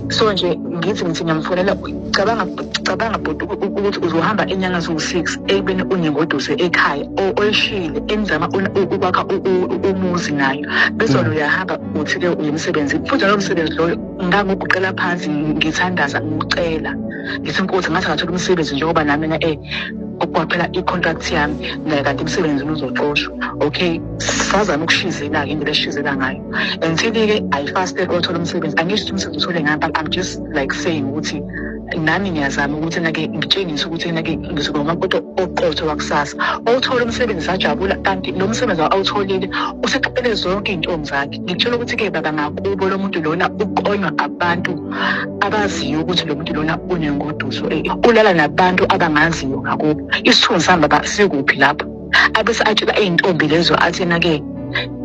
So nje ngithi ngiyamfonela cabanga bhuti ukuthi uzohamba inyanga zo-6 ekubeni unengoduso ekhaya oyishile emzama ukwakha umuzi nayo bese wena uyahamba uthi-ke uyemsebenzini futhi lowo msebenzi loyo nganguguqela phansi ngithandaza ngicela ngithi nkosi ngathi ngathola umsebenzi njengoba nami ukwaphela i-contract yami kanti emsebenzini uzoxoshwa. Okay, sazama ukushizela-ke indlela eshizela ngayo until-ke I fasted othola umsebenzi. Angisho ukuthi umsebenzi uthole ngami, but I'm just like saying ukuthi nami ngiyazama ukuthi nake ngitshengise ukuthi nake ngizoba umuntu oqotho wakusasa othola umsebenzi sajabula, kanti lo msebenzi awutholile useqhubele zonke iy'ntombi zakhe. Ngitshela ukuthi-ke baba ngakubo lo muntu lona uqonywa abantu abaziyo ukuthi lo muntu lona unengoduso, ulala nabantu abangaziyo ngakubo. Isithunzi sami baba sikuphi lapho? Abese atshela iy'ntombi lezo athi nake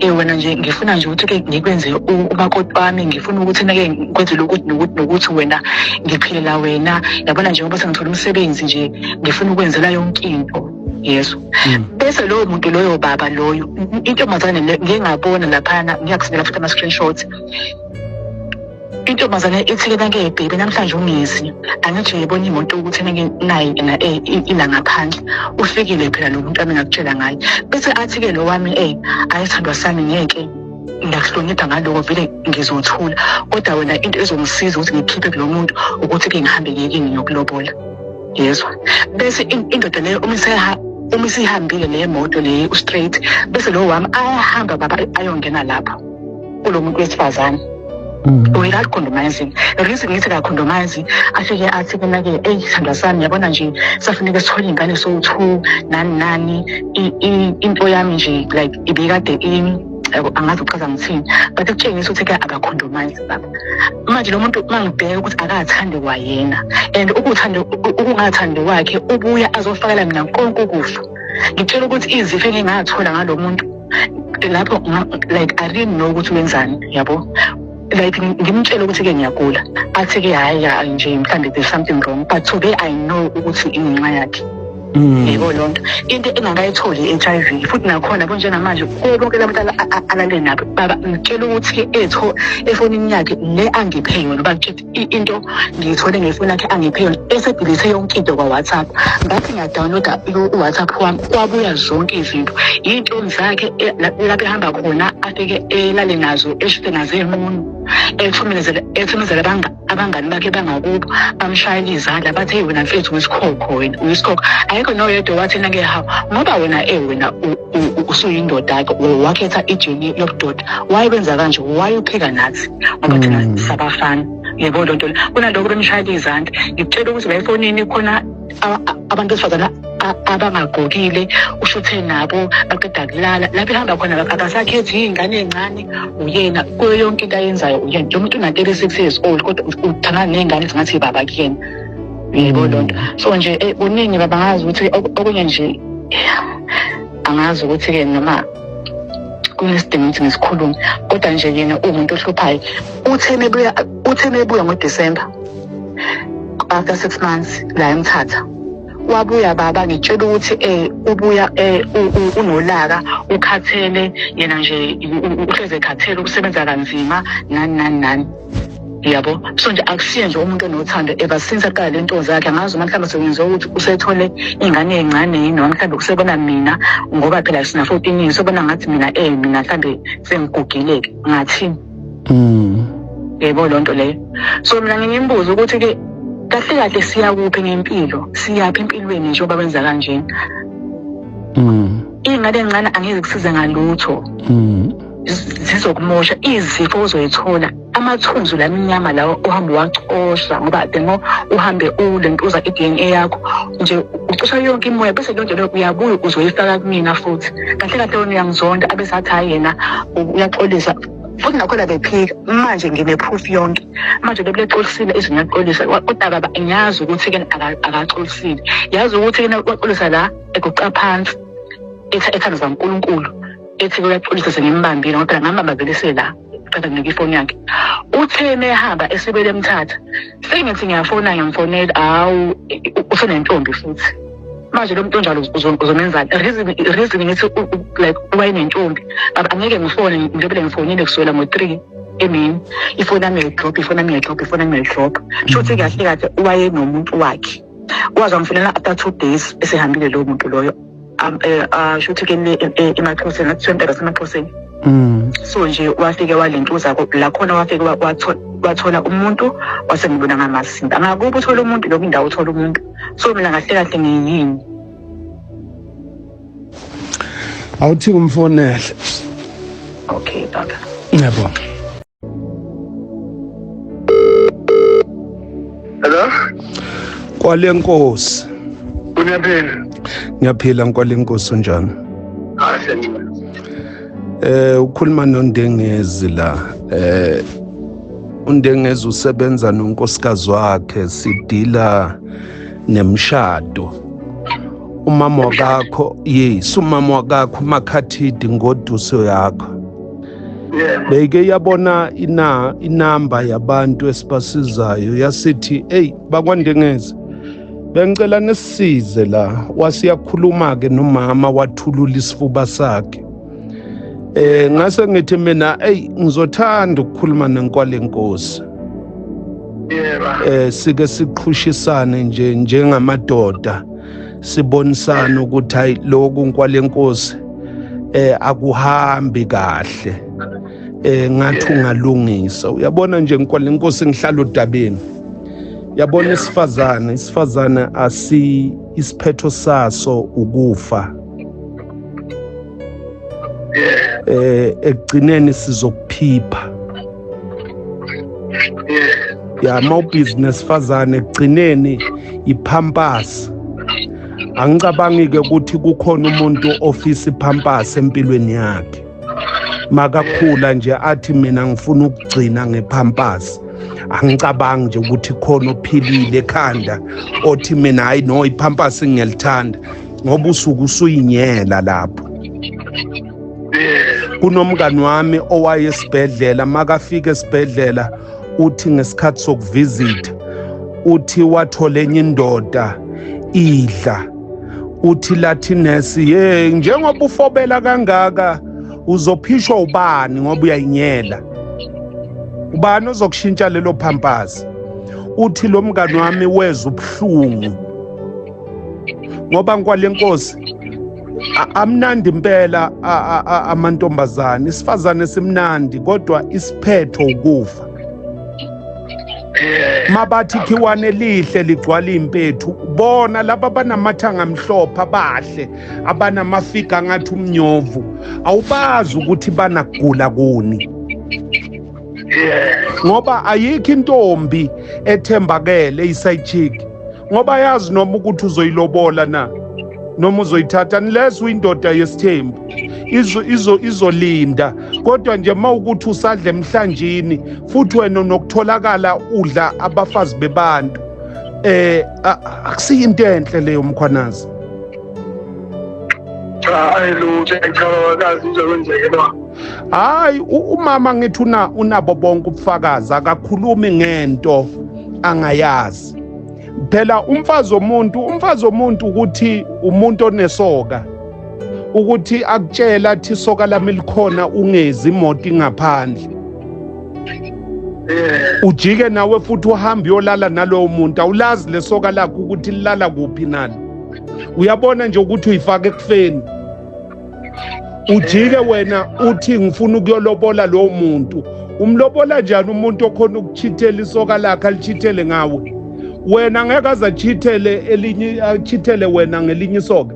wena nje ngifuna nje ukuthi-ke ngikwenze umakoti wami, ngifuna ukuthi nake ngikwenze lokuthi nokuthi wena ngiphilela wena, yabona njengoba sengithola umsebenzi nje ngifuna ukwenzela yonke into. Yesu. Bese lowo muntu loyo baba loyo intombazane ngingabona laphana, ngiyakusendela futhi ama-screenshot. Intombazane ithi-ke nake baby namhlanje ungezi, angithi uyibona imoto ukuthi nake nayi ila ngaphandle, ufikile phela lo muntu wami ngakutshela ngayo. Bese athi-ke lo wami ayithandwa sami ngeke ngiyakuhlonipha ngaloko vele ngizothula, kodwa wena into ezongisiza ukuthi ngikhiphe kulo muntu ukuthi-ke ngihambe ngiyekini ngiyokulobola. Yezwa. Bese indoda leyo uma isihambile le moto le straight, bese lo wami ayahamba baba ayongena lapha kulo muntu wesifazane. Without compromising. The reason ngithi akakhondomayizi afike athi-ke nake sithandwa sami, yabona nje safuneka sithole iy'ngane so-2 nani into yami nje like ibikade angazi uchaza ngithini, but ekutshengisa ukuthi-ke akakhondomayizi baba. Manje lo muntu mangibheka ukuthi akathande kwayena, and ukungathandi kwakhe ubuya azofakela mina konke ukufa. Ngitshela ukuthi izifo engingathola ngalo muntu lapho like I didn't know ukuthi wenzani, yabo. Like ngimtshela ukuthi-ke ngiyagula, athi-ke hayi nje mhlawumbe there's something wrong, but today I know ukuthi ingenxa yakhe. Yebo lonto into engakayitholi i-HIV futhi nakhona kunjengamanje bonke labantu alale nabo baba ngitshela ukuthi-ke efonini yakhe le angiphe yona bakuthi into ngiyithole ngefoni yakhe angiphe yona, esedilithe yonke into kwa-WhatsApp. Ngathi ngiyadownloada u-WhatsApp wami kwabuya zonke izinto, iy'ntombi zakhe lapho ehamba khona afike elale nazo eshute nazey'munu, ethumezele abangani bakhe bangakubo bamshayela izandla bathi wena mfethu uyisikhokho, wena uyisikhokho. Ayikho noyedwa wathi nake hawu ngoba wena wena usuyindoda-ke wakhetha ijini yobudoda, wayebenza kanje, wayephika nathi ngoba thina sabafana. Yebo lonto le kunaloko bemshayela izandla. Ngikutshela ukuthi la efonini khona abantu besifazana abangagqokile, ushuthe nabo baqeda kulala lapho ehamba khona akasakhethi iy'ngane ey'ncane, uyena kuyo yonke into ayenzayo uyena. Lo muntu una-36 years old kodwa uthangana ney'ngane ezingathi baba kuyena. Yebo lonto. So nje kuningi baba, ngazi ukuthi okunye nje angazi ukuthi-ke noma kunesidingo ukuthi ngisikhulume, kodwa nje yena umuntu ohluphayo uthe mebuya ngoDisemba after 6 months la eMthatha wabuya baba. Ngitshela ukuthi ubuya unolaka, ukhathele yena nje uhleze ekhathele, ukusebenza kanzima nani. Yabo. So nje akusiye nje umuntu onothando ever since aqala le nto zakhe. Angazi uma mhlawumbe sekwenziwa ukuthi usethole iy'ngane ey'ncane yini, noma mhlawumbe usebona mina ngoba phela sina 14 years sobona ngathi mina mina mhlawumbe sengigugile-ke ngathini. Yebo lonto leyo. So mina ngimbuza ukuthi-ke kahle kahle siyakuphi ngempilo, siyaphi empilweni njengoba benza kanjena. Iy'ngane ey'ncane angeke kusize ngalutho, zizokumosha izifo ozoyithola, amathunzi lamnyama lawo uhambe wacosha ngoba demo uhambe ulentuza i-DNA yakho nje ucosha yonke imoya, bese lonto leyo uyabuya uzoyifaka kumina futhi. Kahle kahle wena uyangizonda abese athi hayi yena uyaxolisa futhi nakhona bephika. Manje ngine-proof yonke, manje bebexolisile izinto yaxolisa, kodwa baba ngiyazi ukuthi-ke akaxolisile, yazi ukuthi-ke waxolisa la eguqa phansi ethanda zaNkulunkulu, ethi uyaxolisa sengimbambile ngoba ngambamba vele la phela nginika ifoni yakhe. Uthe mehamba esibele eMthatha sengithi ngiyafona ngiyamfonela, hawu usenentombi futhi. Manje lo muntu onjalo uzomenzani? Reason ngithi like wayenentombi baba angeke ngifone ngilobele ngifonile kusukela ngo-3 emini ifoni yami ngiyidrop shothi kahle waye nomuntu wakhe waze ngifonela after 2 days esehambile lo muntu loyo shothi ke emaXhoseni athi 20 emaXhoseni so nje wafike walentuza la khona wafike wathola umuntu wasengibona ngamasinda ngakuba uthola umuntu lokho indawo uthola umuntu so mina kahle ngiyini awuthi umfonele. Okay baba. Yebo. Hello? Kwalenkosi. Uyaphila? Ngiyaphila Kwalenkosi unjani? Siyabonga. Ukhuluma noNdengezi la. uNdengezi usebenza nonkosikazi wakhe sidila nemshado. Umama wakho, yes, umama wakho uMakhathidi ngoduso yakho. Beke yabona inamba yabantu esibasizayo yasithi hey bakwaNdengezi bengicela nesisize la wasiyakhuluma ke nomama wathulula isifuba sakhe ngase ngithi mina hey ngizothanda ukukhuluma neNkwalenkosi sike siqhushisane njengamadoda sibonisana ukuthi hayi lokhu uNkwalenkosi akuhambi kahle ngathi ungalungisa uyabona nje uNkwalenkosi ngihlala udabeni yabona isifazane isiphetho saso ukufa ekugcineni sizokuphipha mawubusiness fazane ekugcineni iphampasi angicabangi ke ukuthi kukhona umuntu ofisa iphampasi empilweni yakhe makakhula nje athi mina ngifuna ukugcina ngephampasi angicabangi nje ukuthi khona ophilile ekhanda othi mina hayi no iphampasi ngiyalithanda ngoba usuku usuyinyela lapho kunomngani wami owaye esibhedlela makafika esibhedlela uthi ngesikhathi sokuvisit uthi wathola enye indoda idla uthi lathi nesi njengoba ufobela kangaka uzophishwa ubani ngoba uyayinyela ubani ozokushintsha lelo phampasi uthi lo mngani wami weza ubuhlungu ngoba Nkwalenkosi amnandi impela amantombazane isifazane simnandi kodwa isiphetho ukufa mabathi khiwane lihle ligcwala impethu bona laba banamathanga amhlophe abahle abanamafiga ngathi umnyovu awubazi ukuthi banakugula kuni ngoba ayikho intombi ethembakele iside chick ngoba yazi noma ukuthi uzoyilobola noma uzoyithatha unless uyindoda yesithembu izolinda kodwa nje mawukuthi usadla emhlanjini futhi wena nokutholakala udla abafazi bebantu akusiyinto enhle leyo mkhwanazi hayi umama ngithi unabo bonke ubufakazi akakhulumi ngento angayazi phela umfazi womuntu ukuthi umuntu onesoka ukuthi akutshela athi isoka lami likhona ungezi imoto ingaphandle ujike nawe futhi uhambe uyolala nalowo muntu awulazi lesoka lakho ukuthi lilala kuphi nalo uyabona nje ukuthi uyifaka ekufeni ujike wena uthi ngifuna ukuyolobola lowo muntu umlobola njani umuntu okhona ukuchithela isoka lakhe alichithele ngawe wena ngeke azachithele elinye achithele wena ngelinye isoka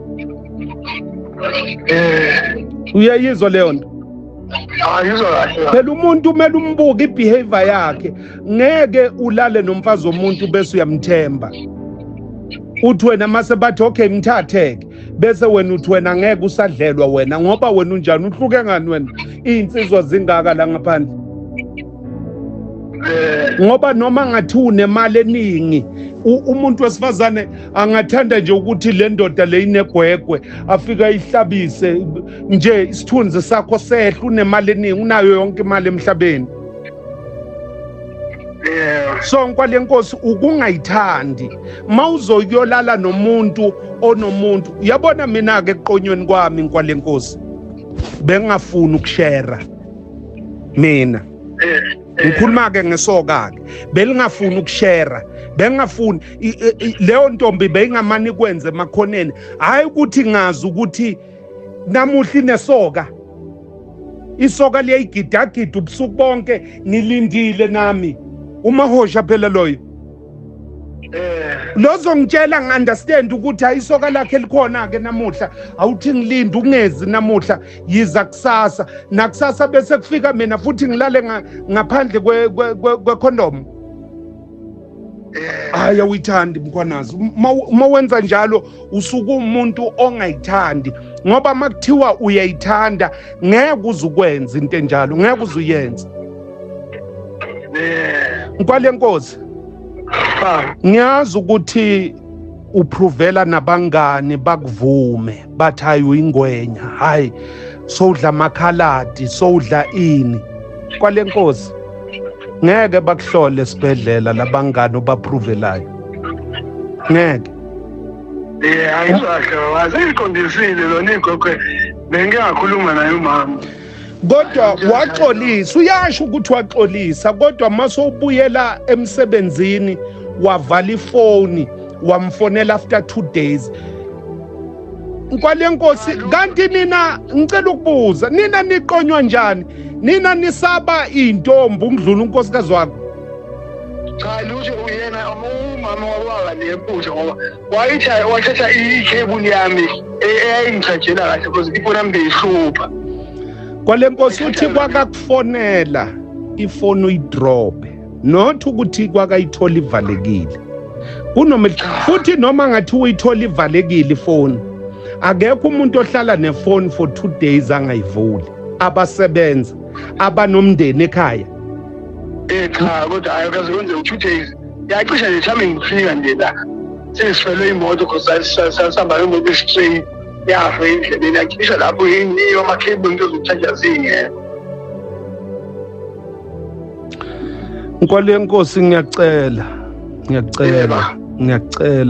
uyayizwa leyo nto ayizwa kahle phela umuntu kumele umbuke ibehavior yakhe ngeke ulale nomfazi womuntu bese uyamthemba uthi wena mase bathi okay mthatheke bese wena uthi wena ngeke usadlelwa wena ngoba wena unjani uhluke ngani wena insizwa zingaka la ngaphandle ngoba noma ngathi unemali eningi umuntu wesifazane angathanda nje ukuthi le ndoda le inegwegwe afika ihlabise nje isithunzi sakho sehla unemali eningi unayo yonke imali emhlabeni so Nkwalenkosi ukungayithandi mawuzoyolala nomuntu onomuntu yabona mina ke eqonyweni kwami Nkwalenkosi bengafuni ukushare mina ngikhuluma ke ngesoka ke belingafuni ukushare bengafuni leyo ntombi beyingamani kwenze emakhoneni hayi ukuthi ngazi ukuthi namuhla inesoka isoka liyayigidagida ubusuku bonke ngilindile nami umahosha phela loyo lozo ngitshela ngi-understand ukuthi ayisoka lakhe likhona ke namuhla awuthi ngilinde ungezi namuhla yiza kusasa nakusasa bese kufika mina futhi ngilale ngaphandle kwekhondomu hayi awuyithandi mkhwanazi uma wenza njalo usuke umuntu ongayithandi ngoba makuthiwa uyayithanda ngeke uzukwenza into enjalo ngeke uzuyenza nkwale nkosi ngiyazi ukuthi uprovela nabangani bakuvume bathi hayi uyingwenya hayi sowudla amakhaladi sowudla ini kwale nkosi ngeke bakuhlole esibhedlela labangani obaprovelayo ngeke ayizwahle waziqondisile lona igogwe bengingakhuluma naye umama kodwa waxolisa uyasho ukuthi waxolisa kodwa mase ubuyela emsebenzini wavala ifoni wamfonela after 2 days kwale nkosi kanti nina ngicela ukubuza nina niqonywa njani nina nisaba intombi ungidlula unkosikazi wakho cha lutho uyena umama wababa lephutha ngoba wathatha ikhebuli yami eyayingichatshela kahle because ifoni yami beyihlupha kwale nkosi uthi kwakakufonela ifoni uyidrope not ukuthi kwakayithola ivalekile kunoma futhi noma ngathi uyithola ivalekile ifoni akekho umuntu ohlala nefoni for 2 days angayivuli abasebenza abanomndeni ekhaya cha kodwa ayikaze kwenze 2 days yacisha nje thami ngifika nje la sesifele imoto because sasihamba imoto straight yafa endleleni yacisha lapho yiniyo amakhebuli into zokutshaja zingeke Nkwale nkosi ngiyacela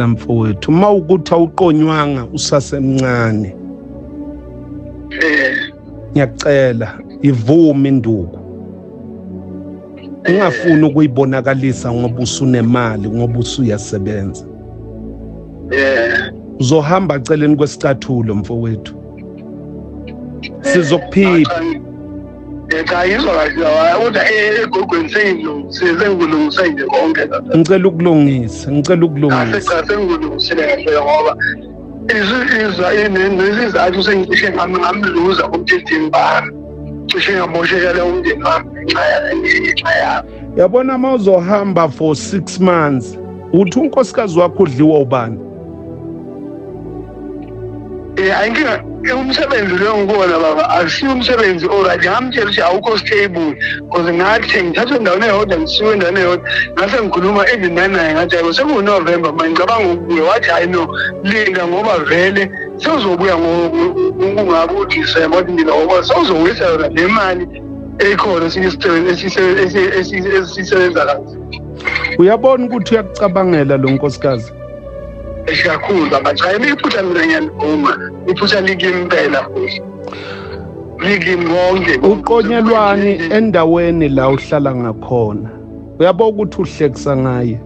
mfowethu uma ukuthi awuqonywanga usasemncane ngiyacela ivume induku ungafuni ukuyibonakalisa ngoba usunemali ngoba usuyasebenza uzohamba eceleni kwesicathulo mfowethu sizokuphipha cha yizwa kahle kodwa egogweni sengilungisa nje konke lapha ngicela ukulungisa cha sengilungisile kahle ngoba izizathu sengisho ngamluza umthethini bami cishe ngamoshekela umndeni wami ngenxa yami yabona uma uzohamba for 6 months uthi unkosikazi wakho udliwa ubani ayinkinga umsebenzi lo ngibona baba asiyo umsebenzi alright ngamtshela ukuthi awukho stable because ngathi ngithatha endaweni eyodwa ngisiwe endaweni eyodwa ngase ngikhuluma even naye ngathi yabo sekuNovember manje ngicabanga ukubuya wathi hayi no linda ngoba vele sewuzobuya ungabuthi semothi mina ngoba sewuzowisa yona le mali ekhona esisebenza kanzi uyabona ukuthi uyakucabangela lo nkosikazi kakhulu baba cha iphutha mina ngiyalivuma iphutha likimpela futhi likimwonke uqonyelwani endaweni la uhlala ngakhona uyabona ukuthi uhlekisa ngaye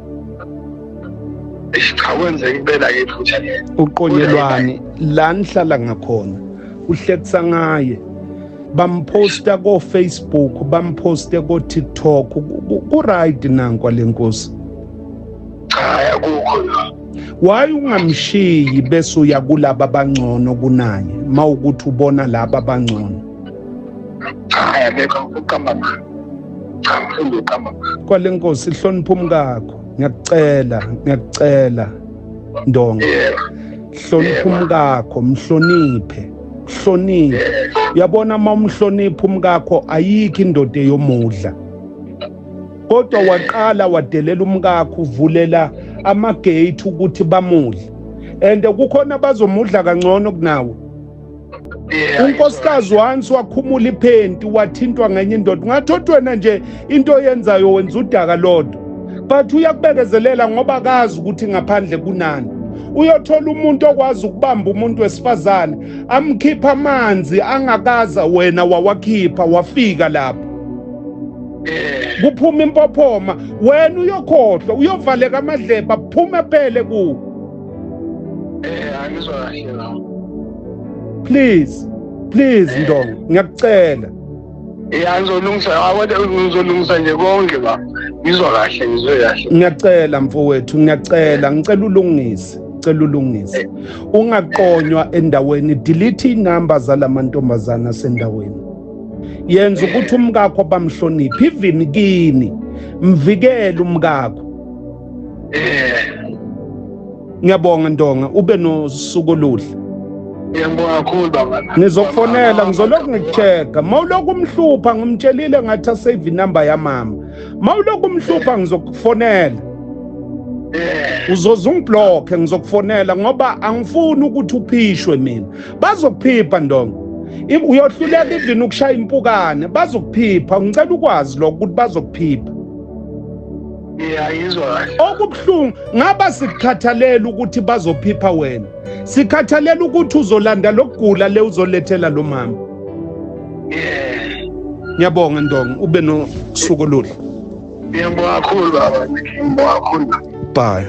isichawenze impela iphutha le uqonyelwani la nihlala ngakhona uhlekisa ngaye bamposta ko Facebook bamposte ko TikTok ku right nankwa lenkosi cha yakukho why ungamshiyi bese uya kulabo abangcono kunaye mawukuthi ubona laba abangcono cha yabeka ukukamba cha mfundo ukamba kwale nkosi ihlonipha umkakho ngiyakucela ndonga hlonipha umkakho mhloniphe uyabona uma umhlonipha umkakho ayikho indoda eyomudla kodwa waqala wadelela umkakho uvulela amagate ukuthi bamudle and kukhona bazomudla kangcono kunawe unkosikazi once wakhumula iphenti wathintwa ngenye indoda ngathothi wena nje into oyenzayo wenza udaka lodwa but uyakubekezelela ngoba akazi ukuthi ngaphandle kunani uyothola umuntu okwazi ukubamba umuntu wesifazane amkhipha amanzi angakaza wena wawakhipha wafika lapho kuphuma impophoma wena uyokhohlwa uyovaleka amadleba kuphume phele ku angizwa kahle la. please Ndongo ngiyakucela ngizolungisa nje konke ba. Ngizwa kahle, ngizwe kahle. Ngiyacela mfowethu, ngicela ulungise. Ungaqonywa endaweni, delete inamba zalamantombazana asendaweni. Yenza ukuthi umkakho bamhloniphe, even kini mvikele umkakho. Ngiyabonga Ndonga, ube nosuku oluhle. Ngiyabonga kakhulu baba. Ngizokufonela, ngizoloku ngikuchecka. Mawuloko umhlupha ngimtshelile ngathi asave inamba yamama. Mawuloko umhlupha ngizokufonela. Uzoze ungiblock ngizokufonela ngoba angifuni ukuthi uphishwe mina. Bazokuphipha Ndonga. Uyohluleka even ukushaya impukane, bazokuphipha. Ngicela ukwazi lokho ukuthi bazokuphipha. Ngizwa kahle. Okubhlungu ngaba sikhathalela ukuthi bazophipha wena. Sikhathalela ukuthi uzolanda lokugula le uzolethela lo mama. Ngiyabonga Ndonga, ube nosuku oluhle. Ngiyabonga kakhulu baba. Ngiyabonga kakhulu. Bye.